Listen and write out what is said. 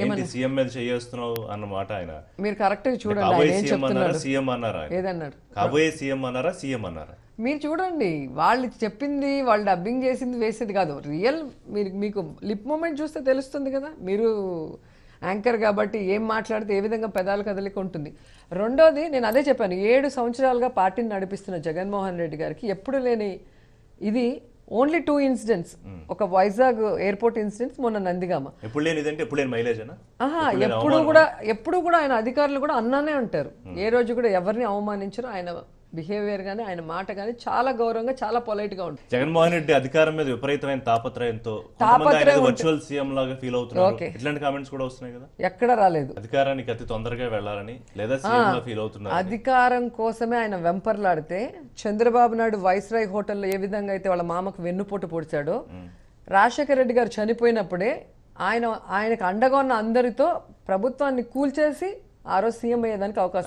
ఏంటి సీఎం మీద చేస్తున్నావు అన్నమాట ఆయన. మీరు కరెక్ట్ చూడండి, కాబోయే ఆయన ఏం సీఎం అన్నారా, చెప్తున్నాడు, సీఎం అన్నారా ఆయన? ఏదన్నాడు, కాబోయే సీఎం అన్నారా, సీఎం అన్నారా? మీరు చూడండి. వాళ్ళు చెప్పింది, వాళ్ళు డబ్బింగ్ చేసింది వేసేది కాదు, రియల్. మీకు లిప్ మూమెంట్ చూస్తే తెలుస్తుంది కదా, మీరు యాంకర్ కాబట్టి ఏం మాట్లాడితే ఏ విధంగా పెదాలు కదలిక ఉంటుంది. రెండోది, నేను అదే చెప్పాను, 7 సంవత్సరాలుగా పార్టీని నడిపిస్తున్న జగన్మోహన్ రెడ్డి గారికి ఎప్పుడు లేని ఇది ఓన్లీ 2 ఇన్సిడెంట్స్. ఒక వైజాగ్ ఎయిర్పోర్ట్ ఇన్సిడెంట్స్, మొన్న నందిగామ. ఎప్పుడు లేని ఇదంటే ఎప్పుడు లేని మైలేజ్ ఎప్పుడు కూడా ఆయన అధికారులు కూడా అన్నానే అంటారు. ఏ రోజు కూడా ఎవరిని అవమానించరు. ఆయన బిహేవియర్ గానీ, ఆయన మాట గానీ చాలా గౌరవంగా, చాలా పొలైట్ గా ఉంటుంది. జగన్మోహన్ రెడ్డి అధికారం మీద విపరీతమైన తాపత్రయంతో వర్చువల్ సీఎం లాగా ఫీల్ అవుతున్నారు. ఇట్లాంటి కామెంట్స్ కూడా వస్తున్నాయి కదా. ఎక్కడ రాలేదు, అధికారానికి అతి తొందరగా వెళ్ళాలని లేదా సీఎం గా ఫీల్ అవుతున్నారు. అధికారం కోసమే ఆయన వెంపర్లాడితే, చంద్రబాబు నాయుడు వైస్రాయ్ హోటల్లో ఏ విధంగా అయితే వాళ్ళ మామకు వెన్నుపోటు పొడిచాడో, రాజశేఖర రెడ్డి గారు చనిపోయినప్పుడే ఆయనకు అండగా ఉన్న అందరితో ప్రభుత్వాన్ని కూల్చేసి ఆ రోజు సీఎం అయ్యేదానికి అవకాశం